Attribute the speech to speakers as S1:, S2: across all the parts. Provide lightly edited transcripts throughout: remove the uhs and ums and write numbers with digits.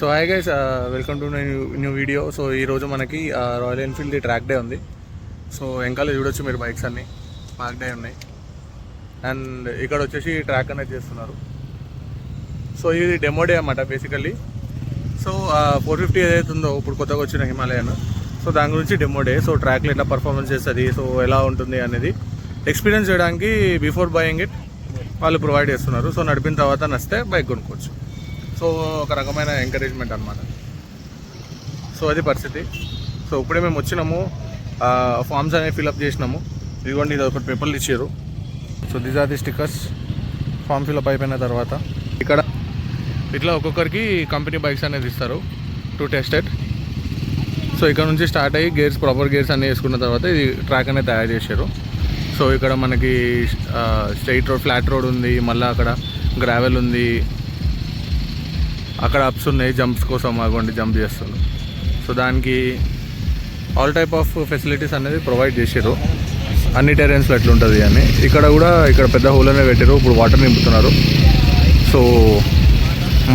S1: So hi guys, welcome to new video. So ఈరోజు మనకి royal Enfield track day ఉంది. So వెనకాల చూడొచ్చు మీరు, బైక్స్ అన్నీ పార్క్ డే ఉన్నాయి. అండ్ ఇక్కడ వచ్చేసి ట్రాక్ అనేది చేస్తున్నారు. సో ఇది డెమో డే అన్నమాట బేసికల్లీ. సో 450 ఏదైతే ఉందో ఇప్పుడు కొత్తగా వచ్చిన హిమాలయన్, సో దాని గురించి డెమో డే. సో ట్రాక్లో ఎట్లా పర్ఫార్మెన్స్ చేస్తుంది, సో ఎలా ఉంటుంది అనేది ఎక్స్పీరియన్స్ చేయడానికి బిఫోర్ బయింగ్ ఇట్ వాళ్ళు ప్రొవైడ్ చేస్తున్నారు. సో నడిపిన తర్వాత నచ్చితే బైక్ కొనుక్కోవచ్చు. సో ఒక రకమైన ఎంకరేజ్మెంట్ అనమాట. సో అది పరిస్థితి. సో ఇప్పుడే మేము వచ్చినాము, ఫామ్స్ అనేవి ఫిల్అప్ చేసినాము. ఇదిగోండి, ఇది ఒకటి పేపర్లు ఇచ్చారు. So these are the stickers. Form fill up అయిపోయిన తర్వాత ఇక్కడ ఇట్లా ఒక్కొక్కరికి కంపెనీ బైక్స్ అనేది ఇస్తారు టు టెస్టెడ్. సో ఇక్కడ నుంచి స్టార్ట్ అయ్యి గేర్స్, ప్రాపర్ గేర్స్ అన్నీ వేసుకున్న తర్వాత ఇది ట్రాక్ అనేది తయారు చేశారు. సో ఇక్కడ మనకి స్ట్రైట్ రోడ్, ఫ్లాట్ రోడ్ ఉంది, మళ్ళీ అక్కడ గ్రావెల్ ఉంది, అక్కడ అప్స్ ఉన్నాయి, జంప్స్ కోసం అగోండి జంప్ చేస్తారు. సో దానికి ఆల్ టైప్ ఆఫ్ ఫెసిలిటీస్ అనేది ప్రొవైడ్ చేశారు, అన్ని టెరెన్స్లో ఎట్లుంటుంది అని. ఇక్కడ కూడా ఇక్కడ పెద్ద హోల్ అనేది పెట్టారు, ఇప్పుడు వాటర్ నింపుతున్నారు. సో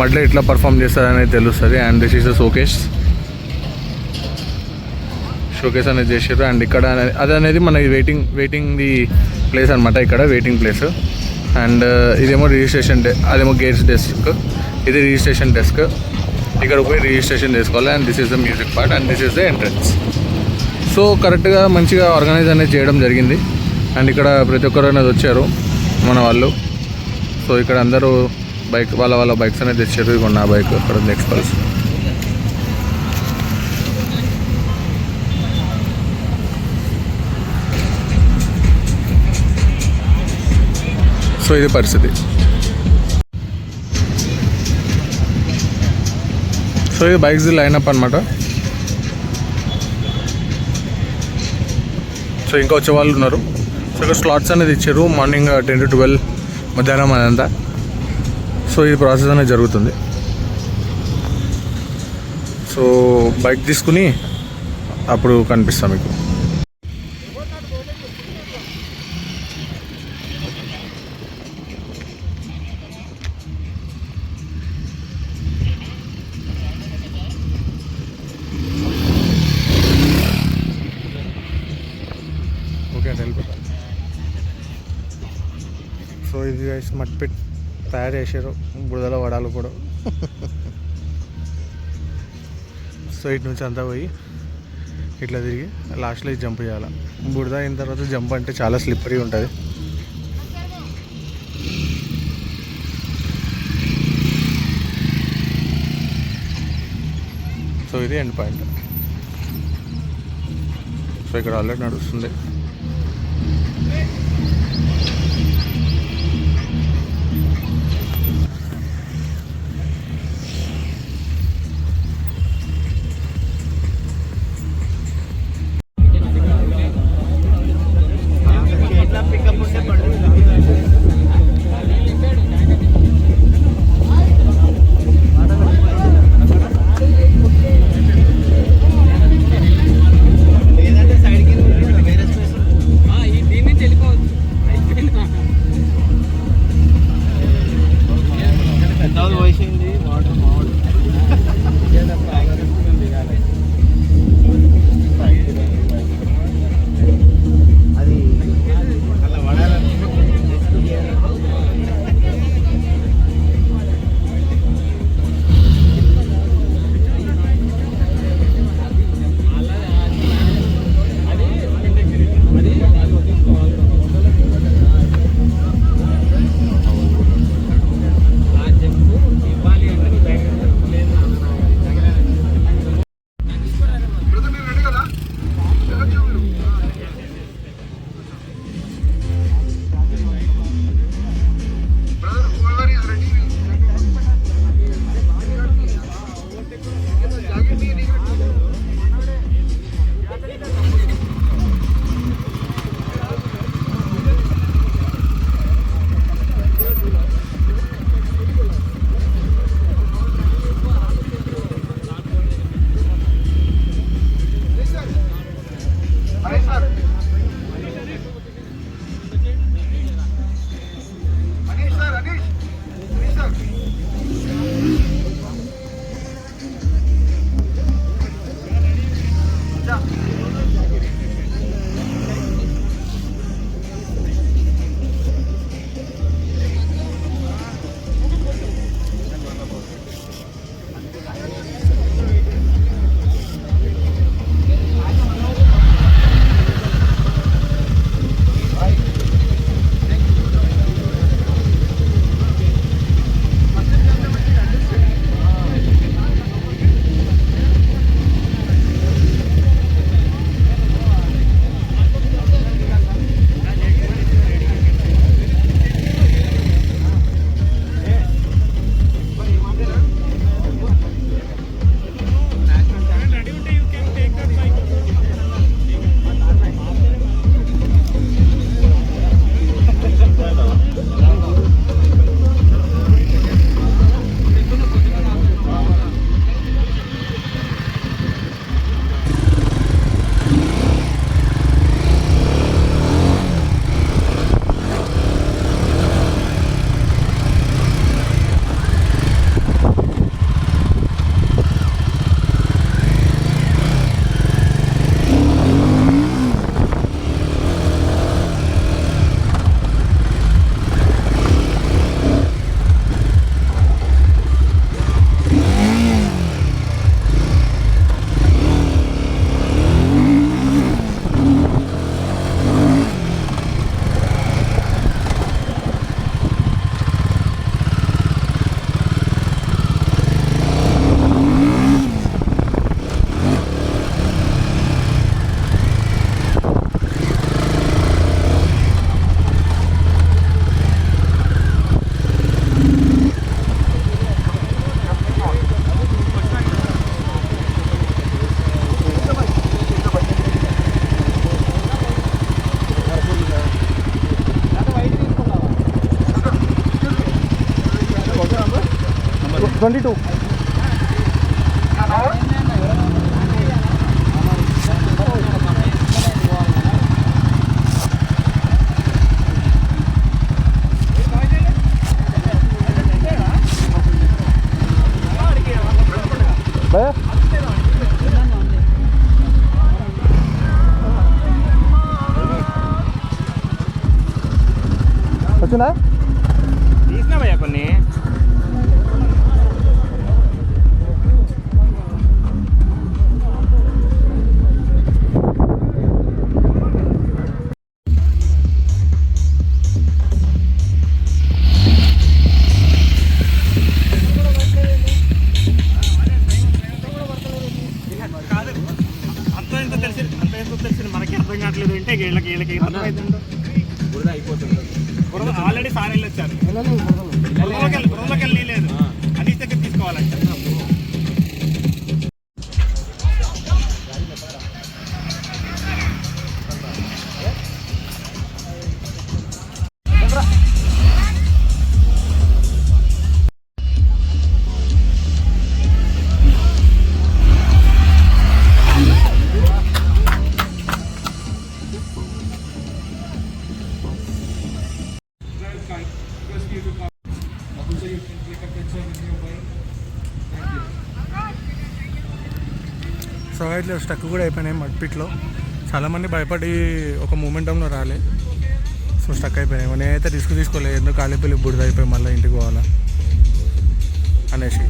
S1: మడ్లో ఎట్లా పర్ఫామ్ చేస్తారు అనేది తెలుస్తుంది. అండ్ దిస్ ఈస్ షోకేస్ అనేది చేశారు. అండ్ ఇక్కడ అది అనేది మన వెయిటింగ్ ది ప్లేస్ అనమాట. ఇక్కడ వెయిటింగ్ ప్లేస్. అండ్ ఇదేమో రిజిస్ట్రేషన్ అదేమో గేట్స్ డెస్క్, ఇది రిజిస్ట్రేషన్ డెస్క్. ఇక్కడ పోయి రిజిస్ట్రేషన్ చేసుకోవాలి. And this is the music part and this is the entrance. So కరెక్ట్గా మంచిగా ఆర్గనైజ్ అనేది చేయడం జరిగింది. అండ్ ఇక్కడ ప్రతి ఒక్కరు అనేది వచ్చారు మన వాళ్ళు. సో ఇక్కడ అందరూ వాళ్ళ బైక్స్ అనేది తెచ్చారు. ఇక నా బైక్ అక్కడ ఉంది, ఎక్స్పల్స్. సో ఇది పరిస్థితి. సో ఇది బైక్స్ లైనప్ అనమాట. సో ఇంకా వచ్చే వాళ్ళు ఉన్నారు. సో ఇక్కడ స్లాట్స్ అనేది ఇచ్చారు, మార్నింగ్ 10 to 12, మధ్యాహ్నం అదంతా. సో ఈ ప్రాసెస్ అనేది జరుగుతుంది. సో బైక్ తీసుకుని అప్పుడు కనిపిస్తాం మీకు. సో ఇది మట్టి తయారు చేశారు, బురదలో వడాలు కూడా. సో ఇటు నుంచి అంతా పోయి ఇట్లా తిరిగి లాస్ట్లో జంప్ చేయాలి. బురద అయిన తర్వాత జంప్ అంటే చాలా స్లిప్పరీ ఉంటుంది. సో ఇది ఎండ్ పాయింట్. సో ఇక్కడ ఆల్రెడీ నడుస్తుంది. 22. వచ్చిందా
S2: తీసినా భయ్యా కొన్ని. అంత ఎంతో తెలిసి మనకి అర్థం కావట్లేదు అంటే వీళ్ళకి అర్థమవుతుందో బురద అయిపోతుంది. బురద ఆల్రెడీ సార్ వెళ్ళి వచ్చారు. బురదలోకి వెళ్ళి లేదు అనీస్ దగ్గర తీసుకోవాలంట.
S1: సో ఇట్లా స్టక్ కూడా అయిపోయినాయి మడ్పిట్లో. చాలామంది భయపడి ఒక మూమెంటంలో రాలే, సో స్టక్ అయిపోయినాయి. నేనైతే రిస్క్ తీసుకోలేదు, ఎందుకు కాలిపల్లి బుడిద అయిపోయి మళ్ళీ ఇంటికి పోవాలా అనేసి.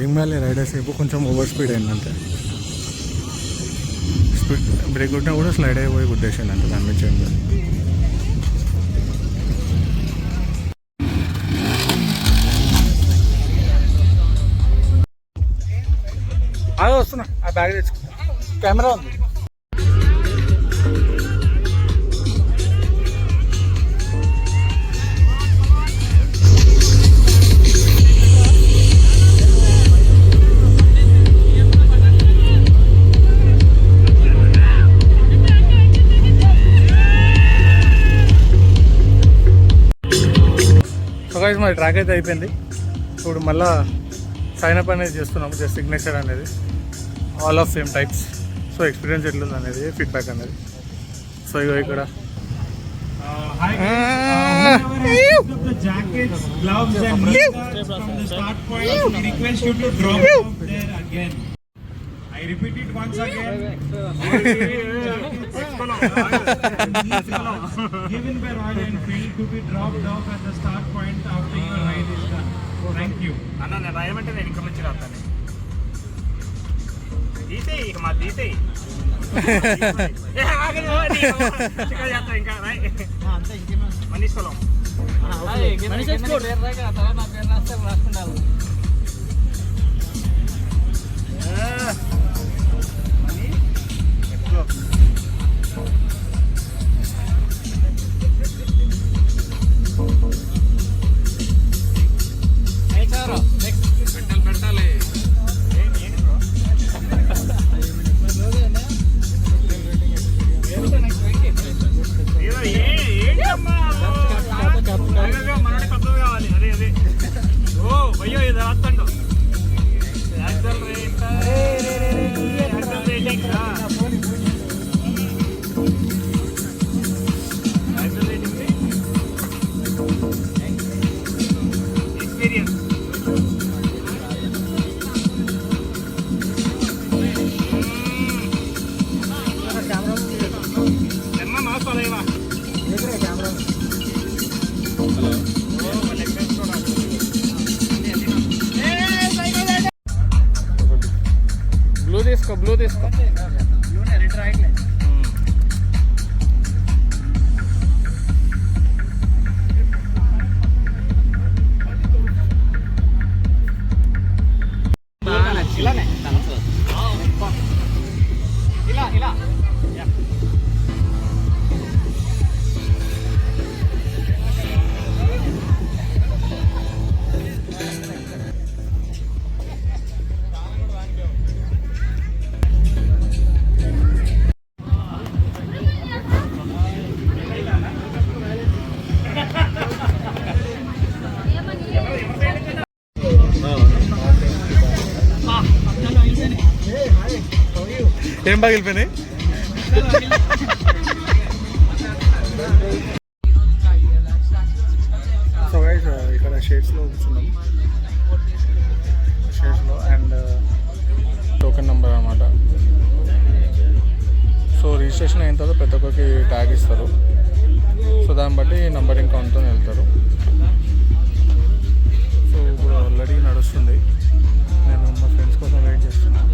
S1: ఏం కాలే రైడర్స్ సేపు కొంచెం ఓవర్ స్పీడ్ అయిందంటే, స్పీడ్ బ్రేక్ కొట్టినా కూడా స్లైడ్ అయిపోయి ఉద్దేశం అంటే దాని నుంచి ఏం కాదు. అదే వస్తున్నా, ఆ బ్యాగ్ తెచ్చుకున్నా, కెమెరా ఉంది. మరి ట్రాక్ అయితే అయిపోయింది. ఇప్పుడు మళ్ళీ సైన్ అప్ అనేది చేస్తున్నాము, జస్ట్ సిగ్నేచర్ అనేది, all of same types. So experience ఎట్లుంది అనేది ఫీడ్బ్యాక్ అనేది. సో ఇగో ఇక్కడ
S2: I repeat it once again. Given by Royal Enfield to be dropped off at the start point after your ride is done. Thank you. అన్న నేను రాయమంటే నేను ఇక్కడ నుంచి రాస్తాను. తీసేయి ఇక మా తీసేయి. ఇంకా అంతే ఇంకేమో మనీసుకోలేం. మనకి పద్ధతి కావాలి. అదే ఓ అయ్యో
S1: బ్లూ తీసుకో.
S2: ఇలానే ఇలా
S1: ఏం పగిలిపోయినాయి? సో గైస్ ఇక్కడ షేడ్స్లో కూర్చున్నాం. షేడ్స్లో అండ్ టోకెన్ నెంబర్ అన్నమాట. సో రిజిస్ట్రేషన్ అయిన తర్వాత ప్రతి ఒక్కరికి ట్యాగ్ ఇస్తారు. సో దాన్ని బట్టి నంబరింగ్ కౌంట్తో వెళ్తారు. సో ఇప్పుడు ఆల్రెడీ నడుస్తుంది. నేను మా ఫ్రెండ్స్ కోసం వెయిట్ చేస్తున్నాను.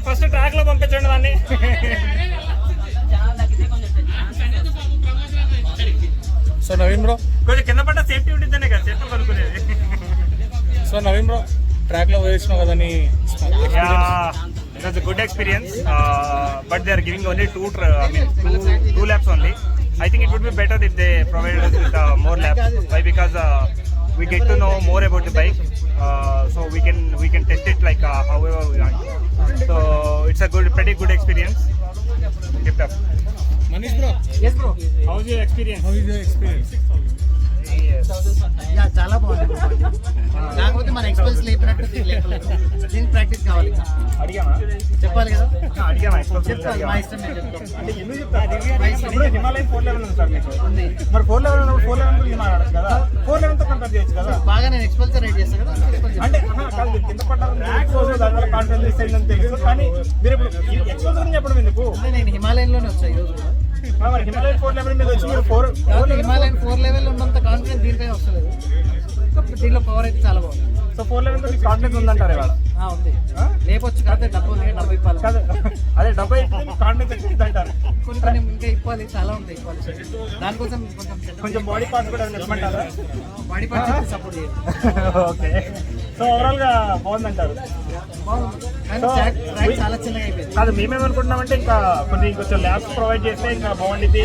S2: ఫస్ట్ ట్రాక్ లో పంపించండి దాన్ని.
S1: సో నవీన్ బ్రో
S2: కొంచెం కింద పడ్డ సేఫ్టీ ఉంటుందనే కదా చేతులు కనుక్కునేది.
S1: సో నవీన్ బ్రో ట్రాక్ లో వేసినావు కదా నీ
S2: it was a good experience, but they are giving only two laps only. I think it would be better if they provided us with more laps. Why? Because we get to know more about the bike, so we can test it like however we want. So it's a pretty good experience. Keep up.
S1: Manish bro.
S2: Yes bro. How's your experience?
S1: How is your experience?
S3: Yeah చాలా బాగుంది. కాకపోతే మన experience లేపినట్టు దీనికి practice కావాలి.
S2: అడిగామా?
S3: చెప్పాలి కదా.
S2: అడిగామా?
S3: చెప్పాలి. మా ఇష్టం నేను చెప్తాను.
S2: అంటే ఎందుకు చెప్తాను? హిమాలయన్ 411 ఉంది సార్ మీకు. మరి 411 411 హిమాలయన్ కదా, 411 తో కంపేర్ చేయొచ్చు కదా.
S3: బాగా నేను ఎక్స్పల్సర్ రైడ్ చేస్తాను కదా.
S2: అంటే కాదు కింద పడ్డారు దానివల్ల కాన్ఫిడెన్స్ అయిందని తెలుసు. కానీ మీరు ఇప్పుడు ఎక్స్పోజర్ గురించి చెప్పడం ఎందుకు?
S3: అంటే నేను హిమాలయన్ లోనే వచ్చాను ఈరోజు కూడా.
S2: మరి హిమాలయన్ 411 మీద వచ్చి మీరు
S3: హిమాలయన్ 4 లెవెల్ ఉన్నంత కాన్ఫిడెన్స్ దీనిపై వస్తలేదు. దీనిలో పవర్ అయితే చాలా బాగుంది.
S2: సో 411 తో మీకు కాన్ఫిడెన్స్ ఉందంటారు ఇవాళ?
S3: ఉంది. లేపొచ్చు కాదు, డబ్బు ఉంది, డబ్బు ఇవ్వాలి
S2: కాదు. అదే డబ్బు అయితే కాన్ఫిడెన్స్ ఉందంటారు.
S3: కొన్ని ఇంకా ఇవ్వాలి, చాలా ఉంటాయి ఇవ్వాలి. దానికోసం
S2: కొంచెం బాడీ పార్ట్స్ కూడా చెప్పమంటారా?
S3: బాడీ పార్ట్స్ సపోర్ట్ చేయాలి.
S2: ఓకే. సో ఓవరాల్ గా బాగుందంటారు.
S3: బాగుంది కానీ ట్రాక్ చాలా చిన్నగా అయిపోయింది.
S2: కాదు మేమేమనుకుంటున్నామంటే ఇంకా కొంచెం ల్యాబ్స్ ప్రొవైడ్ చేస్తే ఇంకా బాగుంటుంది.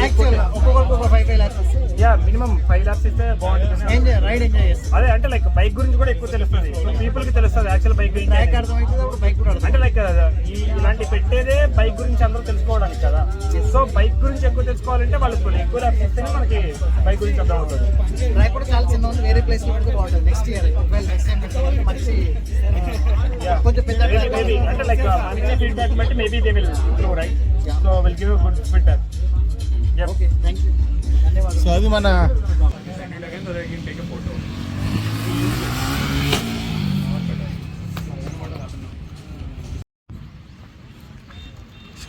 S3: ఒక్కొక్కరికి ఒక 5 laps వస్తుంది.
S2: యా మినిమం 5 laps ఇస్తే బాగుంటుంది.
S3: రైడ్ ఎంజాయ్ చేస్తాం.
S2: అదే అంటే లైక్ బైక్ గురించి కూడా ఎక్కువ తెలుస్తుంది. పీపుల్ కి తెలుస్తుంది యాక్చువల్ బైక్ గురించి.
S3: ట్రాక్ అర్థమవుతుంది, అప్పుడు బైక్ కూడా అర్థం.
S2: అంటే లైక్ ఇలాంటి పెట్టేదే బైక్ గురించి అందరూ తెలుసుకోవడానికి కదా. సో బైక్ గురించి ఎక్కువ తెలుసుకోవాలంటే వాళ్ళకి ఎక్కువ ల్యాబ్స్ ఇస్తేనే మనకి బైక్ గురించి అర్థం అవుతుంది.
S3: ట్రాక్ కూడా చాలా చిన్న ఉంది, వేరే ప్లేస్ లో పెడితే బాగుంటుంది. నెక్స్ట్ ఇయర్ నెక్స్ట్ టైం పెట్టుకోవాలి మంచి కొంచెం పెద్ద
S2: అంటే లైక్ ఫీడ్బ్యాక్ బట్టి maybe they will improve right. So will give good feedback.
S3: Okay thank you, ధన్యవాదాలు.
S1: సో అది మన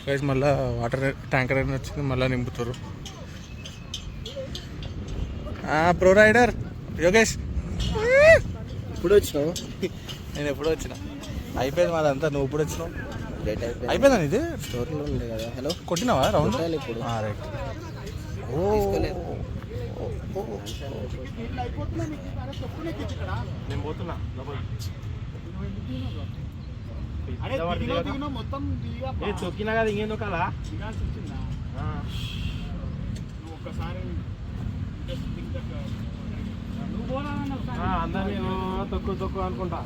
S1: గైస్ మళ్ళీ వాటర్ ట్యాంకర్ అని వచ్చింది, మళ్ళీ నింపుతారు. ప్రో రైడర్ యోగేష్
S3: ఇప్పుడు వచ్చినావు?
S1: నేను ఎప్పుడు వచ్చిన అయిపోయింది మాదంతా. నువ్వు ఇప్పుడు వచ్చినావు?
S3: లేట్ అయిపోయింది.
S1: అయిపోయిందా ఇది?
S3: స్టోర్లో ఉంది కదా. హలో
S1: కొట్టినావా రౌండ్?
S3: ఇప్పుడు
S1: రైట్.
S2: నేను పోతున్నా చొక్కినా కదా ఇంకేందో కదా అందరినీ తక్కువ అనుకుంటా.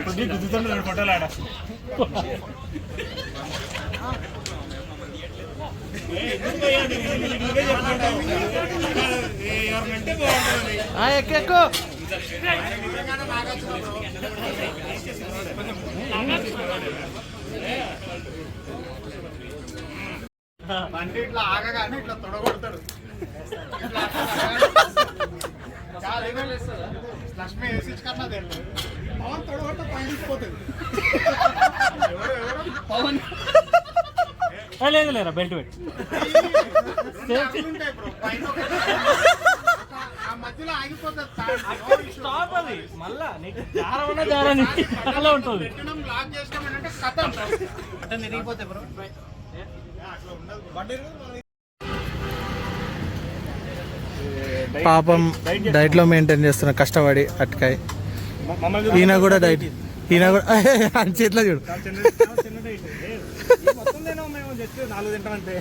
S2: కాదు గుద్దుతుండే ఫోటోలు ఆడ.
S1: ఎక్కువ
S3: అంటే ఇట్లా ఆగగానే ఇట్లా తొడగొడతాడు. పవన్
S2: లేదు లేరా బెల్ట్ పెట్టి స్టాప్ అది మళ్ళా నీకు జారమన్నా జారని అలా ఉంటుంది
S3: అంటే నిరిగిపోతే బ్రో.
S1: పాపం డైట్లో మెయింటైన్ చేస్తున్న కష్టపడి అట్కాయ్. ఈయన కూడా డైట్, ఈయన కూడా ఆయన చేతిలో చూడు.
S2: మొత్తం తినాం మేము, జస్ట్ 4 తింటామంటే.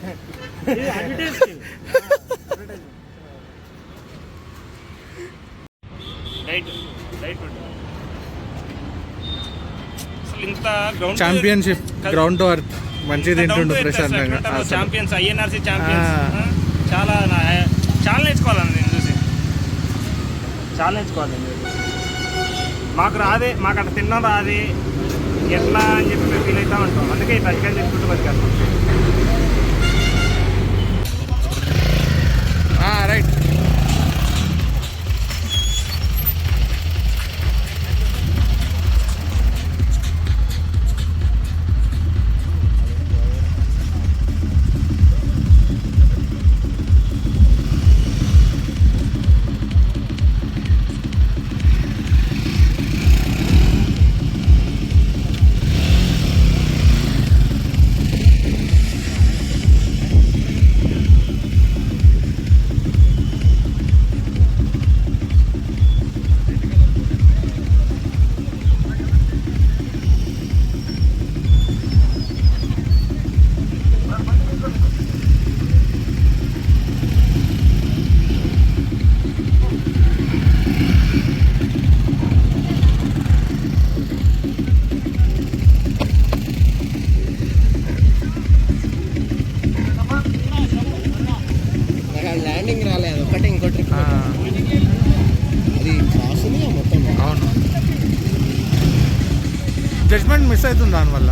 S2: ఇంత
S1: ఛాంపియన్షిప్ గ్రౌండ్ టు అర్త్ మంచిగా తింటుండు ప్రశాంతంగా.
S2: Champions, INRC champions. చాలా చాలా నేర్చుకోవాలని నేను చూసి, చాలా నేర్చుకోవాలి. మాకు రాదే, మాకు అట్లా తినడం రాదే, ఎట్లా అని చెప్పి మేము ఫీల్ అవుతా ఉంటాం. అందుకే ఇట్లా చికెన్ తింటుంటే బతికేస్తాం.
S1: రైట్.
S3: ల్యాండింగ్ రాలేదు ఒకటి, ఇంకోటి అది కాస్తుంది మొత్తం.
S1: అవును, జడ్జ్మెంట్ మిస్ అవుతుంది దానివల్ల.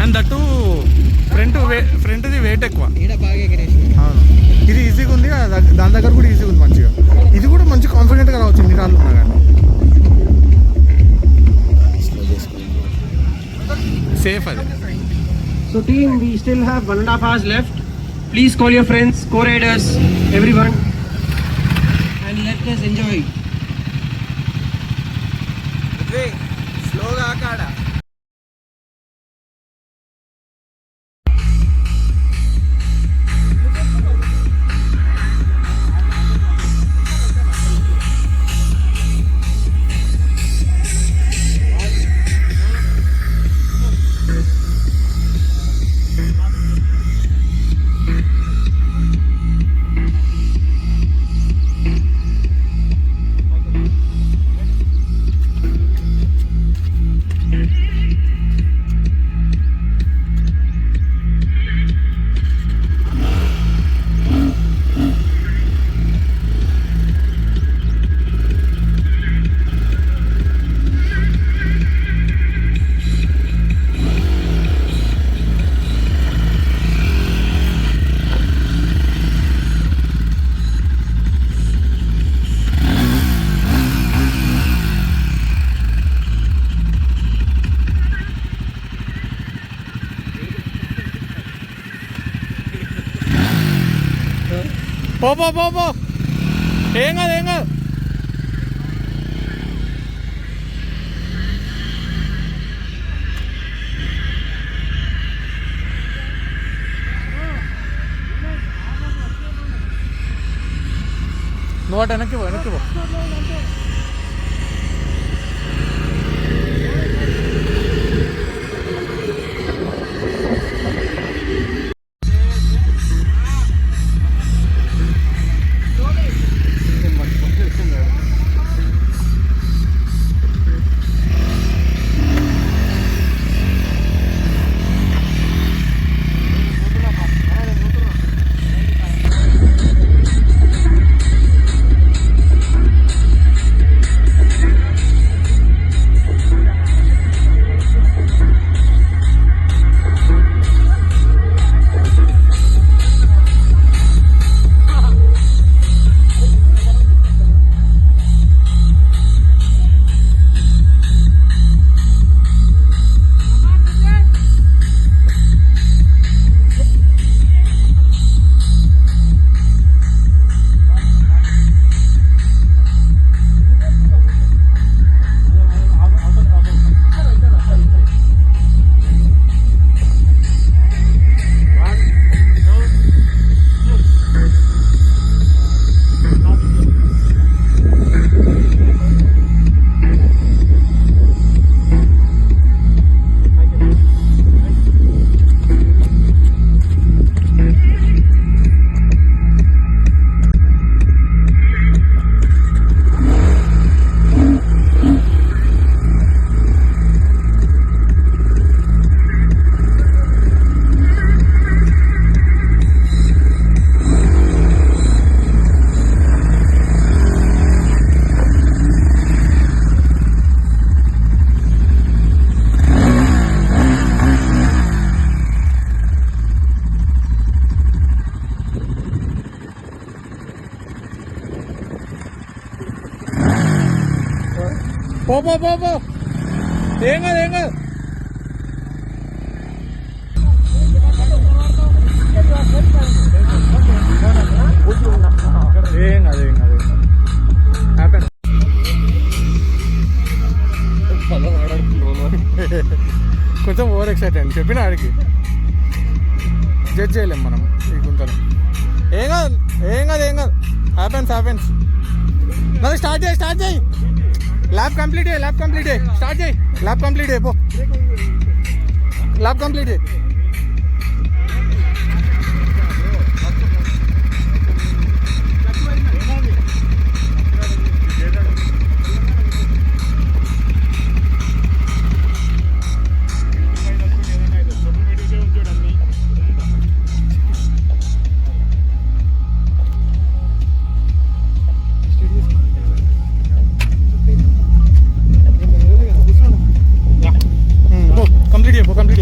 S1: అండ్ దట్టు ఫ్రంట్ది వెయిట్ ఎక్కువ.
S3: ఈడ బాగా ఎగరేసి.
S1: అవును, ఇది ఈజీగా ఉంది, దాని దగ్గర కూడా ఈజీగా ఉంది మంచిగా. ఇది కూడా మంచి కాన్ఫిడెంట్గా రావచ్చు ఇన్ని రాళ్ళు ఉన్నా కానీ. సేఫ్ అది.
S4: So team, we still have 1.5 hours left. Please call your friends, co-riders, everyone, and let us enjoy.
S3: స్లోగా కాడ
S1: పో ఏం కాదు. నువ్వు అటు వెనక్కి పో. పో పో పో పో ఏం కాదు ఏం కాదు ఏం కాదు ఏం కాదు హ్యాపీ కొంచెం ఓవర్ ఎక్సైటెడ్ చెప్పిన ఆడికి జడ్జ్ చేయలేం మనం ఈ గుంతను ఏం కాదు ఏం కాదు ఏం కాదు హ్యాపెన్స్ మరి స్టార్ట్ చేయి ల్యాబ్ కంప్లీట్ స్టార్ట్ చేయి ల్యాబ్ కంప్లీట్ పో lab complete complete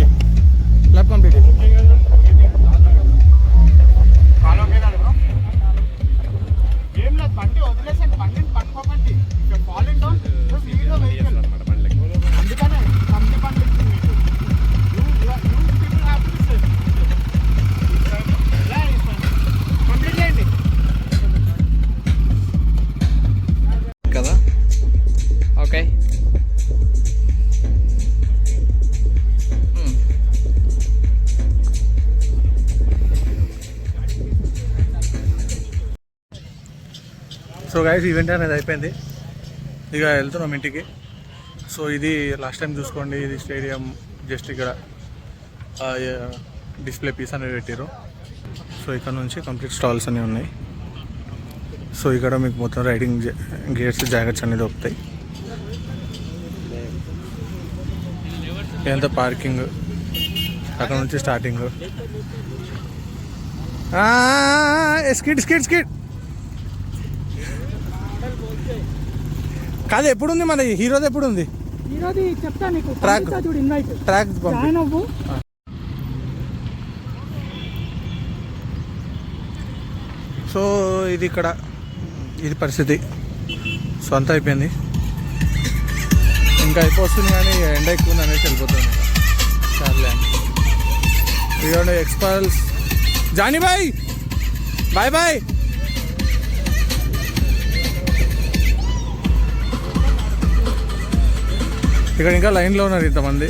S1: lab complete
S5: కదా ఓకే
S1: సో గైస్ ఈవెంట్ అనేది అయిపోయింది ఇక వెళ్తున్నాం ఇంటికి సో ఇది లాస్ట్ టైం చూసుకోండి ఇది స్టేడియం జస్ట్ ఇక్కడ డిస్ప్లే పీస్ అనేది పెట్టారు సో ఇక్కడ నుంచి కంప్లీట్ స్టాల్స్ అన్నీ ఉన్నాయి సో ఇక్కడ మీకు మొత్తం రైడింగ్ గేర్స్ జాకెట్స్ అన్నీ దొరుకుతాయి ఇదంతా పార్కింగ్ అక్కడ నుంచి స్టార్టింగ్ స్కిడ్ కాదు ఎప్పుడుంది మన హీరోది ఎప్పుడుంది
S3: ఈరోజు చెప్తా నీకు
S1: ట్రాక్
S3: చూడు ఇన్వైట్
S1: ట్రాక్
S3: జాయిన్ అవ్వు
S1: సో ఇది ఇక్కడ ఇది పరిస్థితి సో అంతా అయిపోయింది ఇంకా అయిపోతుంది కానీ ఎండ ఎక్కువ ఉంది అనేసి వెళ్ళిపోతుంది సర్లే ఇదిగోండి ఎక్స్పల్స్ జానీ బాయ్ బాయ్ బాయ్ ఇక్కడ ఇంకా లైన్లో ఉన్నారు ఇంతమంది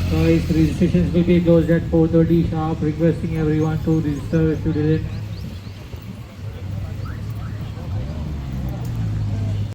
S6: Guys, registrations will be closed at 4:30 sharp. Requesting everyone to register if you didn't.